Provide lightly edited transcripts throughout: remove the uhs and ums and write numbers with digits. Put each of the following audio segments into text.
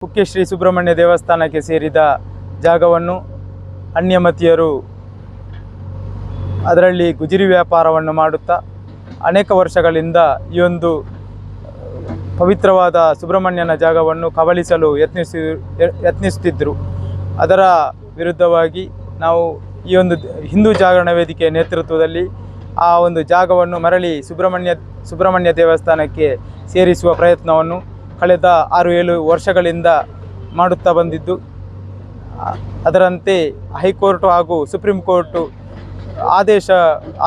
ಕುಕ್ಕೆ ಶ್ರೀ ಸುಬ್ರಹ್ಮಣ್ಯ ದೇವಸ್ಥಾನಕ್ಕೆ ಸೇರಿದ ಜಾಗವನ್ನು ಅನ್ಯಮತಿಯರು ಅದರಲ್ಲಿ ಗುಜರಿ ವ್ಯಾಪಾರವನ್ನು ಮಾಡುತ್ತಾ ಅನೇಕ ವರ್ಷಗಳಿಂದ ಈ ಒಂದು ಪವಿತ್ರವಾದ ಸುಬ್ರಹ್ಮಣ್ಯನ ಜಾಗವನ್ನು ಕಬಳಿಸಲು ಯತ್ನಿಸುತ್ತಿದ್ದರು. ಅದರ ವಿರುದ್ಧವಾಗಿ ನಾವು ಈ ಒಂದು ಹಿಂದೂ ಜಾಗರಣ ವೇದಿಕೆಯ ನೇತೃತ್ವದಲ್ಲಿ ಆ ಒಂದು ಜಾಗವನ್ನು ಮರಳಿ ಸುಬ್ರಹ್ಮಣ್ಯ ದೇವಸ್ಥಾನಕ್ಕೆ ಸೇರಿಸುವ ಪ್ರಯತ್ನವನ್ನು ಕಳೆದ 6-7 ವರ್ಷಗಳಿಂದ ಮಾಡುತ್ತಾ ಬಂದಿದ್ದು, ಅದರಂತೆ ಹೈಕೋರ್ಟ್ ಹಾಗೂ ಸುಪ್ರೀಂ ಕೋರ್ಟು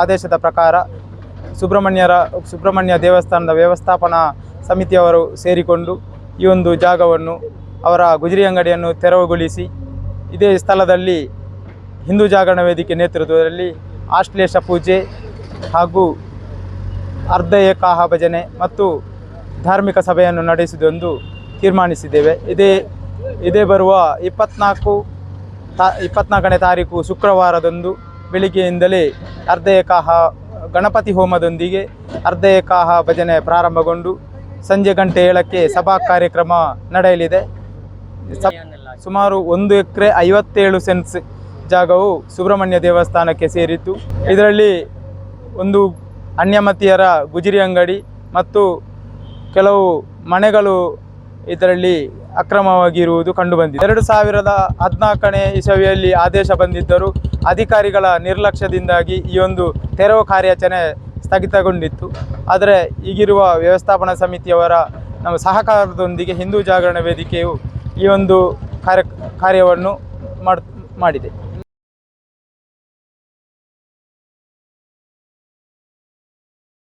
ಆದೇಶದ ಪ್ರಕಾರ ಸುಬ್ರಹ್ಮಣ್ಯ ದೇವಸ್ಥಾನದ ವ್ಯವಸ್ಥಾಪನಾ ಸಮಿತಿಯವರು ಸೇರಿಕೊಂಡು ಈ ಒಂದು ಜಾಗವನ್ನು ಅವರ ಗುಜರಿ ಅಂಗಡಿಯನ್ನು ತೆರವುಗೊಳಿಸಿ ಇದೇ ಸ್ಥಳದಲ್ಲಿ ಹಿಂದೂ ಜಾಗರಣ ವೇದಿಕೆ ನೇತೃತ್ವದಲ್ಲಿ ಆಶ್ಲೇಷ ಪೂಜೆ ಹಾಗೂ ಅರ್ಧ ಏಕಾಹ ಭಜನೆ ಮತ್ತು ಧಾರ್ಮಿಕ ಸಭೆಯನ್ನು ನಡೆಸುವುದೆಂದು ತೀರ್ಮಾನಿಸಿದ್ದೇವೆ. ಇದೇ ಬರುವ 24ನೇ ತಾರೀಕು ಶುಕ್ರವಾರದಂದು ಬೆಳಿಗ್ಗೆಯಿಂದಲೇ ಅರ್ಧ ಏಕಾಹ ಗಣಪತಿ ಹೋಮದೊಂದಿಗೆ ಅರ್ಧ ಏಕಾಹ ಭಜನೆ ಪ್ರಾರಂಭಗೊಂಡು ಸಂಜೆ ಗಂಟೆ 7ಕ್ಕೆ ಸಭಾ ಕಾರ್ಯಕ್ರಮ ನಡೆಯಲಿದೆ. ಸುಮಾರು 1 ಎಕರೆ 57 ಸೆಂಟ್ಸ್ ಜಾಗವು ಸುಬ್ರಹ್ಮಣ್ಯ ದೇವಸ್ಥಾನಕ್ಕೆ ಸೇರಿದ್ದು, ಇದರಲ್ಲಿ ಒಂದು ಅನ್ಯಮತಿಯರ ಗುಜರಿ ಅಂಗಡಿ ಮತ್ತು ಕೆಲವು ಮನೆಗಳು ಇದರಲ್ಲಿ ಅಕ್ರಮವಾಗಿರುವುದು ಕಂಡುಬಂದಿದೆ. 2014ನೇ ಇಸವಿಯಲ್ಲಿ ಆದೇಶ ಬಂದಿದ್ದರೂ ಅಧಿಕಾರಿಗಳ ನಿರ್ಲಕ್ಷ್ಯದಿಂದಾಗಿ ಈ ಒಂದು ತೆರವು ಕಾರ್ಯಾಚರಣೆ ಸ್ಥಗಿತಗೊಂಡಿತ್ತು. ಆದರೆ ಈಗಿರುವ ವ್ಯವಸ್ಥಾಪನಾ ಸಮಿತಿಯವರ ನಮ್ಮ ಸಹಕಾರದೊಂದಿಗೆ ಹಿಂದೂ ಜಾಗರಣ ವೇದಿಕೆಯು ಈ ಒಂದು ಕಾರ್ಯವನ್ನು ಮಾಡಿದೆ.